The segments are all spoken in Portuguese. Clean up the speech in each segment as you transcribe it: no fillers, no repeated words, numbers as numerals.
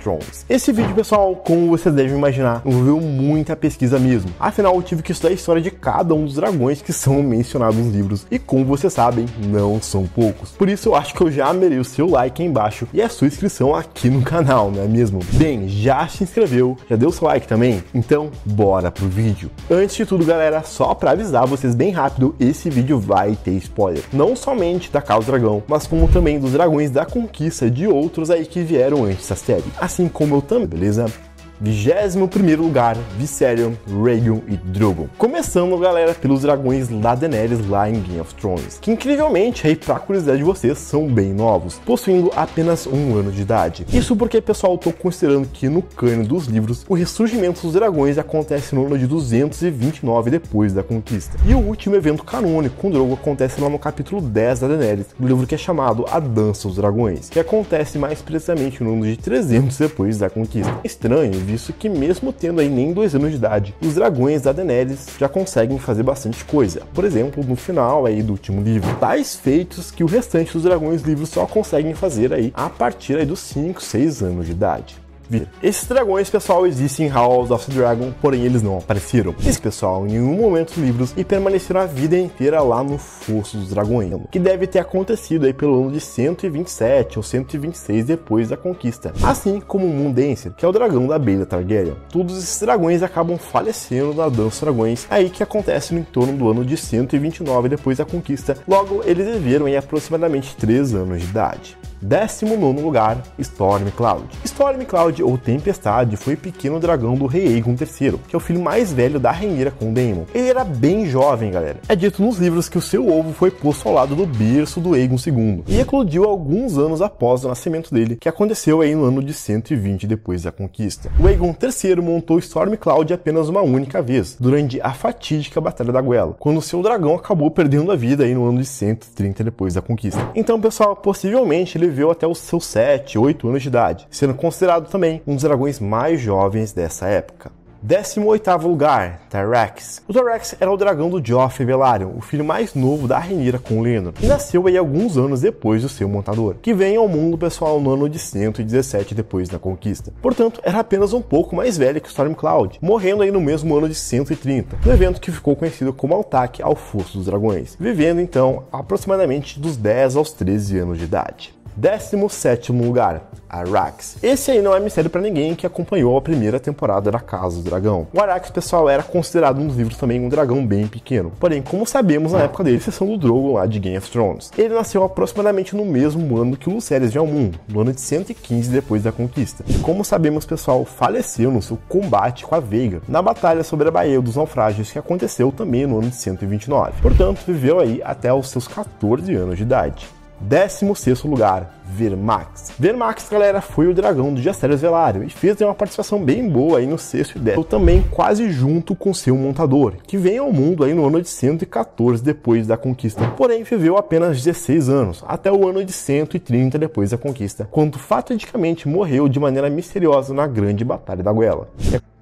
Thrones. Esse vídeo, pessoal, como vocês devem imaginar, envolveu muita pesquisa mesmo. Afinal, eu tive que estudar a história de cada um dos dragões que são mencionados nos livros. E como vocês sabem, não são poucos. Por isso, eu acho que eu já merei o seu like aí embaixo e a sua inscrição aqui no canal, não é mesmo? Bem, já se inscreveu? Já deu seu like também? Então, bora pro vídeo. Antes de tudo, galera, só pra avisar vocês bem rápido, esse vídeo vai ter spoiler. Não somente da Casa do Dragão, mas como também dos dragões da conquista de outros aí que vieram antes da série. Assim como eu também, beleza? 21º lugar, Viserion, Rhaegon e Drogon. Começando, galera, pelos dragões da Daenerys lá em Game of Thrones, que incrivelmente, aí pra curiosidade de vocês, são bem novos, possuindo apenas 1 ano de idade. Isso porque, pessoal, eu tô considerando que no cânone dos livros, o ressurgimento dos dragões acontece no ano de 229 depois da conquista. E o último evento canônico com Drogon acontece lá no capítulo 10 da Daenerys, do livro que é chamado A Dança dos Dragões, que acontece mais precisamente no ano de 300 depois da conquista. Estranho, visto que mesmo tendo aí nem 2 anos de idade, os dragões da Daenerys já conseguem fazer bastante coisa. Por exemplo, no final aí do último livro, tais feitos que o restante dos dragões livros só conseguem fazer aí a partir aí dos 5, 6 anos de idade. Esses dragões, pessoal, existem em House of the Dragon, porém eles não apareceram. Esse pessoal, em nenhum momento dos livros, e permaneceram a vida inteira lá no Fosso dos Dragões, que deve ter acontecido aí pelo ano de 127 ou 126 depois da conquista. Assim como o Moondancer, que é o dragão da Baela Targaryen. Todos esses dragões acabam falecendo na Dança dos Dragões, aí que acontece no entorno do ano de 129 depois da conquista. Logo, eles viveram em aproximadamente 3 anos de idade. 19º lugar, Stormcloud. Stormcloud, ou Tempestade, foi o pequeno dragão do rei Aegon III, que é o filho mais velho da rainha com Daemon. Ele era bem jovem, galera. É dito nos livros que o seu ovo foi posto ao lado do berço do Aegon II e eclodiu alguns anos após o nascimento dele, que aconteceu aí no ano de 120 depois da conquista. O Aegon III montou Stormcloud apenas uma única vez, durante a fatídica Batalha da Goela, quando seu dragão acabou perdendo a vida aí no ano de 130 depois da conquista. Então, pessoal, possivelmente ele viveu até os seus 7, 8 anos de idade, sendo considerado também um dos dragões mais jovens dessa época. 18º lugar, Tyrax. O Tyrax era o dragão do Joffrey Velaryon, o filho mais novo da Rhaenyra com Laenor, e nasceu aí alguns anos depois do seu montador, que vem ao mundo, pessoal, no ano de 117 depois da conquista. Portanto, era apenas um pouco mais velho que Stormcloud, morrendo aí no mesmo ano de 130, no evento que ficou conhecido como Ataque ao Fosso dos Dragões, vivendo então aproximadamente dos 10 aos 13 anos de idade. 17º lugar, Arrax. Esse aí não é mistério pra ninguém que acompanhou a primeira temporada da Casa do Dragão. O Arrax, pessoal, era considerado nos livros também um dragão bem pequeno. Porém, como sabemos na época dele, exceção do Drogon lá de Game of Thrones, ele nasceu aproximadamente no mesmo ano que o Lucerys veio ao mundo, no ano de 115 depois da conquista. E como sabemos, pessoal, faleceu no seu combate com a Veiga, na batalha sobre a Baía dos Naufrágios, que aconteceu também no ano de 129. Portanto, viveu aí até os seus 14 anos de idade. 16º lugar, Vermax. Vermax, galera, foi o dragão do Jaehaerys Velaryon e fez uma participação bem boa aí no 6º e 10º, também quase junto com seu montador, que veio ao mundo aí no ano de 114 depois da conquista. Porém, viveu apenas 16 anos, até o ano de 130 depois da conquista, quando fatidicamente morreu de maneira misteriosa na grande Batalha da Goela.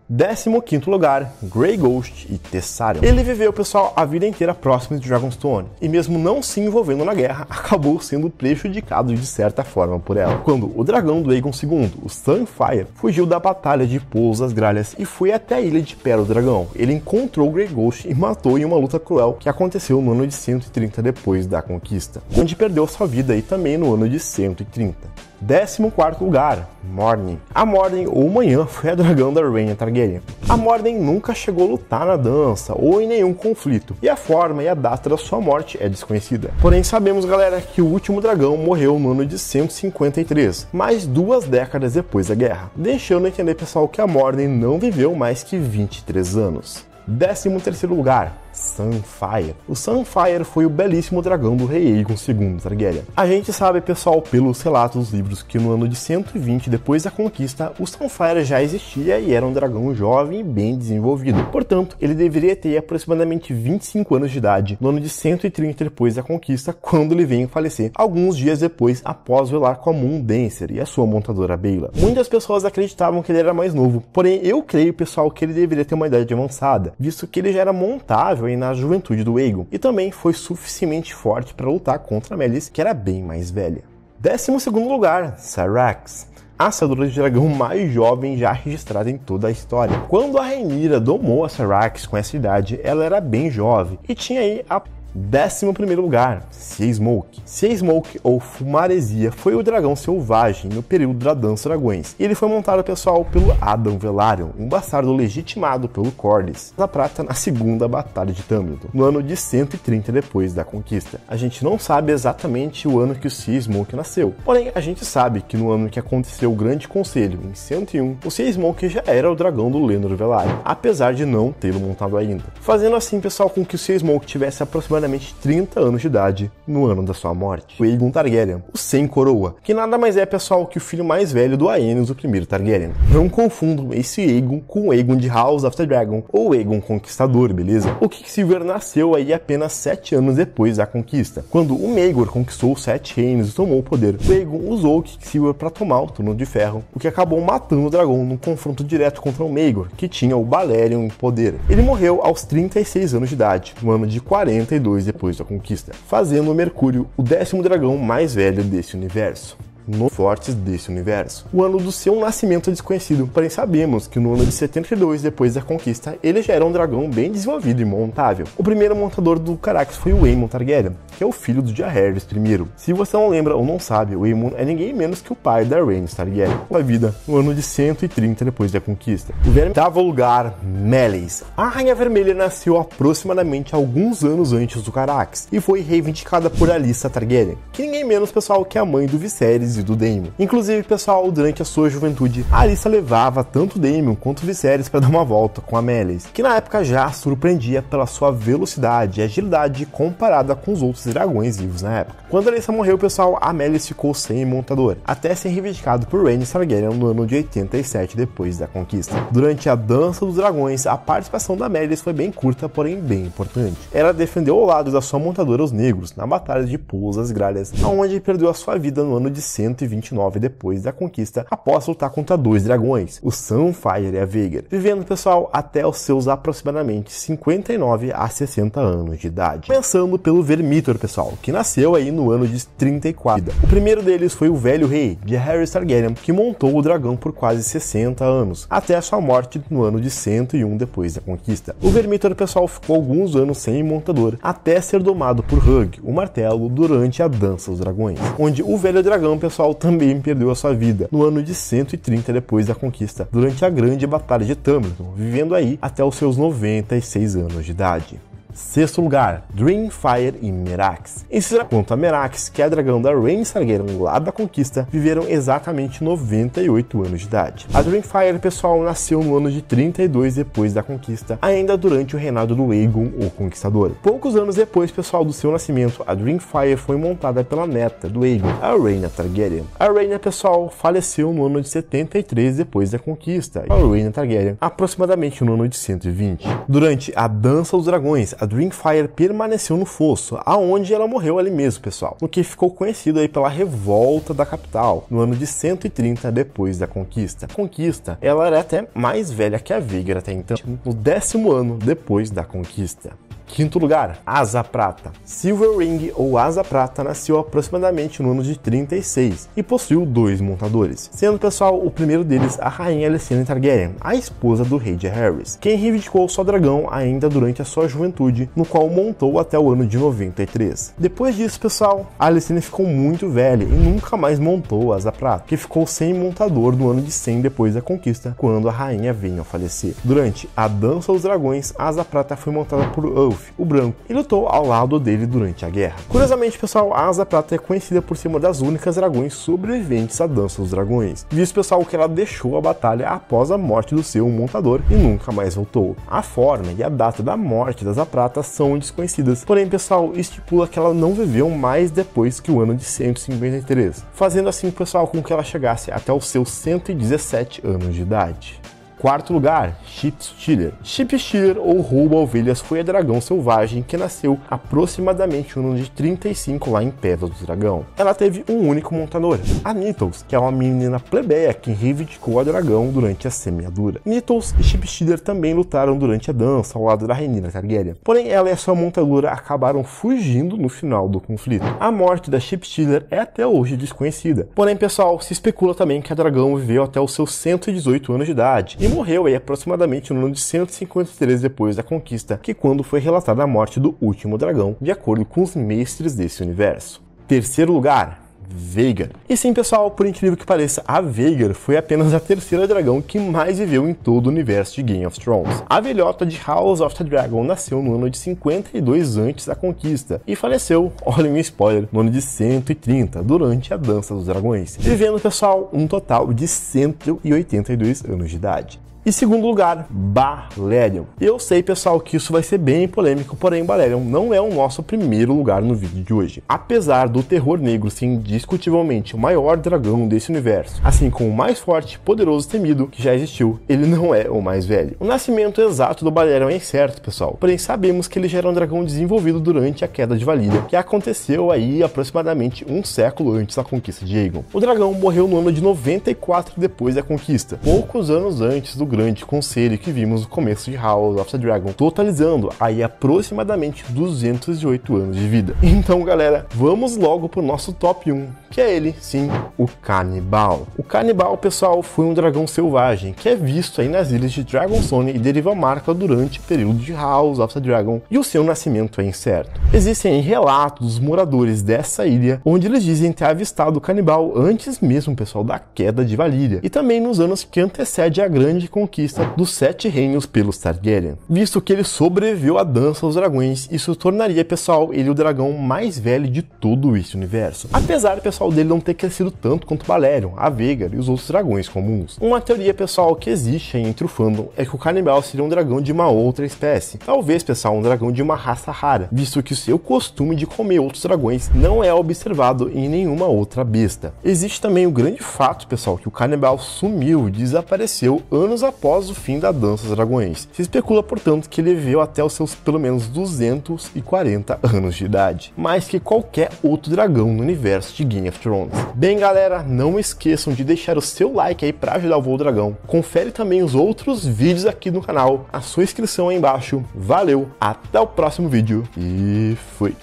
15º lugar, Grey Ghost e Tessarion. Ele viveu, pessoal, a vida inteira próximo de Dragonstone, e mesmo não se envolvendo na guerra, acabou sendo prejudicado de certa forma por ela. Quando o dragão do Aegon II, o Sunfire, fugiu da batalha de Pouso das Gralhas e foi até a ilha de Pérola do Dragão, ele encontrou Grey Ghost e matou em uma luta cruel que aconteceu no ano de 130 depois da conquista, onde perdeu sua vida aí também no ano de 130. 14º lugar, Morning. A Morning, ou Manhã, foi a dragão da Rhaenyra Targaryen. A Morning nunca chegou a lutar na dança ou em nenhum conflito, e a forma e a data da sua morte é desconhecida. Porém, sabemos, galera, que o último dragão morreu no ano de 153, mais 2 décadas depois da guerra, deixando entender, pessoal, que a Morning não viveu mais que 23 anos. 13º lugar, Sunfire. O Sunfire foi o belíssimo dragão do rei Aegon II Targaryen. A gente sabe, pessoal, pelos relatos dos livros, que no ano de 120 depois da conquista, o Sunfire já existia e era um dragão jovem e bem desenvolvido. Portanto, ele deveria ter aproximadamente 25 anos de idade no ano de 130 depois da conquista, quando ele veio falecer, alguns dias depois, após velar com a Moondancer e a sua montadora Baela. Muitas pessoas acreditavam que ele era mais novo, porém eu creio, pessoal, que ele deveria ter uma idade avançada, visto que ele já era montável na juventude do Aegon, e também foi suficientemente forte para lutar contra a Meleys, que era bem mais velha. 12º lugar, Syrax. a caçadora de dragão mais jovem já registrada em toda a história. Quando a Rhaenyra domou a Syrax com essa idade, ela era bem jovem e tinha aí a 11º lugar, Sea Smoke. Sea Smoke, ou Fumaresia, foi o dragão selvagem no período da Dança Dragões. E ele foi montado, pessoal, pelo Aegon Velaryon, um bastardo legitimado pelo Corlys, da prata na segunda Batalha de Tamriel, no ano de 130 depois da conquista. A gente não sabe exatamente o ano que o Sea Smoke nasceu, porém a gente sabe que no ano que aconteceu o Grande Conselho, em 101, o Sea Smoke já era o dragão do Laenor Velaryon, apesar de não tê-lo montado ainda. Fazendo assim, pessoal, com que o Sea Smoke tivesse aproximadamente 30 anos de idade no ano da sua morte. O Aegon Targaryen, o Sem Coroa, que nada mais é, pessoal, que o filho mais velho do Aenys, o primeiro Targaryen. Não confundam esse Aegon com o Aegon de House of the Dragon ou Aegon Conquistador, beleza? O Quicksilver nasceu aí apenas 7 anos depois da conquista. Quando o Maegor conquistou os 7 reinos e tomou o poder, o Aegon usou o Quicksilver para tomar o Trono de Ferro, o que acabou matando o dragão num confronto direto contra o Maegor, que tinha o Balerion em poder. Ele morreu aos 36 anos de idade, no ano de 42 depois da conquista, fazendo o Mercúrio o 10º dragão mais velho desse universo. No fortes desse universo. O ano do seu nascimento é desconhecido, porém sabemos que no ano de 72 depois da conquista, ele já era um dragão bem desenvolvido e montável. O primeiro montador do Carax foi o Aemon Targaryen, que é o filho do Jaehaerys I. Se você não lembra ou não sabe, o Aemon é ninguém menos que o pai da Rhaenys Targaryen. A vida no ano de 130 depois da conquista. O verme dava lugar Meleys. A Rainha Vermelha nasceu aproximadamente alguns anos antes do Carax e foi reivindicada por Alyssa Targaryen, que ninguém menos, pessoal, que a mãe do Viserys e do Daemon. Inclusive, pessoal, durante a sua juventude, a Alyssa levava tanto Daemon quanto Viserys para dar uma volta com a Meleys, que na época já surpreendia pela sua velocidade e agilidade comparada com os outros dragões vivos na época. Quando a Alyssa morreu, pessoal, a Meleys ficou sem montador, até ser reivindicado por Rhaenys Targaryen no ano de 87 depois da conquista. Durante a Dança dos Dragões, a participação da Meleys foi bem curta, porém bem importante. Ela defendeu ao lado da sua montadora os negros na Batalha de Pools das Gralhas, onde perdeu a sua vida no ano de 129 depois da conquista, após lutar contra 2 dragões, o Sunfire e a Vhagar, vivendo, pessoal, até os seus aproximadamente 59 a 60 anos de idade. Começando pelo Vermithor, pessoal, que nasceu aí no ano de 34. O primeiro deles foi o velho rei, Jaehaerys Targaryen, que montou o dragão por quase 60 anos, até a sua morte no ano de 101 depois da conquista. O Vermithor, pessoal, ficou alguns anos sem montador, até ser domado por Hugh, o martelo, durante a Dança dos Dragões, onde o velho dragão, pessoal, também perdeu a sua vida no ano de 130 depois da conquista, durante a grande Batalha de Tamriel, vivendo aí até os seus 96 anos de idade. Sexto lugar, Dreamfire e Merax. Quanto a Merax, que é a dragão da Rhaenys Targaryen lá da conquista, viveram exatamente 98 anos de idade. A Dreamfire, pessoal, nasceu no ano de 32 depois da conquista, ainda durante o reinado do Aegon, o Conquistador. Poucos anos depois, pessoal, do seu nascimento, a Dreamfire foi montada pela neta do Aegon, a Rhaena Targaryen. A Rhaena, pessoal, faleceu no ano de 73 depois da conquista, a Rhaena Targaryen, aproximadamente no ano de 120. Durante a Dança dos Dragões, a Dreamfire permaneceu no fosso, aonde ela morreu ali mesmo, pessoal, no que ficou conhecido aí pela revolta da capital, no ano de 130 depois da conquista. A conquista, ela era até mais velha que a Vhagar até então, no 10º ano depois da conquista. Quinto lugar, Asa Prata. Silverring, ou Asa Prata, nasceu aproximadamente no ano de 36 e possuiu 2 montadores, sendo, pessoal, o primeiro deles a rainha Alicent Targaryen, a esposa do rei Jaehaerys, quem reivindicou seu dragão ainda durante a sua juventude, no qual montou até o ano de 93. Depois disso, pessoal, a Alicent ficou muito velha e nunca mais montou a Asa Prata, que ficou sem montador no ano de 100 depois da conquista, quando a rainha veio a falecer. Durante a Dança dos Dragões, a Asa Prata foi montada por Ulf, o branco, e lutou ao lado dele durante a guerra. Curiosamente, pessoal, a Asa Prata é conhecida por ser uma das únicas dragões sobreviventes à Dança dos Dragões, visto, pessoal, que ela deixou a batalha após a morte do seu montador e nunca mais voltou. A forma e a data da morte da Asa Prata são desconhecidas, porém, pessoal, estipula que ela não viveu mais depois que o ano de 153, fazendo assim, pessoal, com que ela chegasse até os seus 117 anos de idade. quarto lugar, Sheepstealer. Sheepstealer, ou roubo a ovelhas, foi a dragão selvagem que nasceu aproximadamente no ano de 35 lá em Pedra do Dragão. Ela teve um único montador, a Needles, que é uma menina plebeia que reivindicou a dragão durante a semeadura. Needles e Sheepstealer também lutaram durante a dança ao lado da Rhaenyra Targaryen, porém ela e a sua montadora acabaram fugindo no final do conflito. A morte da Sheepstealer é até hoje desconhecida, porém pessoal, se especula também que a dragão viveu até os seus 118 anos de idade e morreu aí aproximadamente no ano de 153 depois da conquista, que quando foi relatada a morte do último dragão, de acordo com os mestres desse universo. Terceiro lugar, Vhagar. E sim pessoal, por incrível que pareça, a Vhagar foi apenas a terceira dragão que mais viveu em todo o universo de Game of Thrones. A velhota de House of the Dragon nasceu no ano de 52 antes da conquista e faleceu, olha um spoiler, no ano de 130, durante a Dança dos Dragões, vivendo pessoal um total de 182 anos de idade. E segundo lugar, Balerion. Eu sei, pessoal, que isso vai ser bem polêmico, porém Balerion não é o nosso primeiro lugar no vídeo de hoje. Apesar do terror negro ser indiscutivelmente o maior dragão desse universo, assim como o mais forte, poderoso e temido que já existiu, ele não é o mais velho. O nascimento exato do Balerion é incerto, pessoal, porém sabemos que ele já era um dragão desenvolvido durante a queda de Valyria, que aconteceu aí aproximadamente um século antes da conquista de Aegon. O dragão morreu no ano de 94 depois da conquista, poucos anos antes do grande conselho que vimos no começo de House of the Dragon, totalizando aí aproximadamente 208 anos de vida. Então galera, vamos logo pro nosso top 1, que é ele, sim, o Canibal. O Canibal, pessoal, foi um dragão selvagem que é visto aí nas ilhas de Dragonstone e deriva marca durante o período de House of the Dragon, e o seu nascimento é incerto. Existem relatos dos moradores dessa ilha onde eles dizem ter avistado o Canibal antes mesmo, pessoal, da queda de Valyria, e também nos anos que antecede a grande conquista dos 7 reinos pelos Targaryen. Visto que ele sobreviveu à Dança dos Dragões, isso tornaria, pessoal, ele o dragão mais velho de todo esse universo. Apesar, pessoal, dele não ter crescido tanto quanto Balerion, a Vhagar e os outros dragões comuns. Uma teoria, pessoal, que existe entre o fandom é que o Canibal seria um dragão de uma outra espécie. Talvez, pessoal, um dragão de uma raça rara, visto que o seu costume de comer outros dragões não é observado em nenhuma outra besta. Existe também o grande fato, pessoal, que o Canibal sumiu e desapareceu anos após o fim da Dança dos Dragões. Se especula, portanto, que ele viveu até os seus pelo menos 240 anos de idade, mais que qualquer outro dragão no universo de Game of Thrones. Bem galera, não esqueçam de deixar o seu like aí para ajudar o Voo Dragão. Confere também os outros vídeos aqui no canal, a sua inscrição aí embaixo. Valeu, até o próximo vídeo e fui!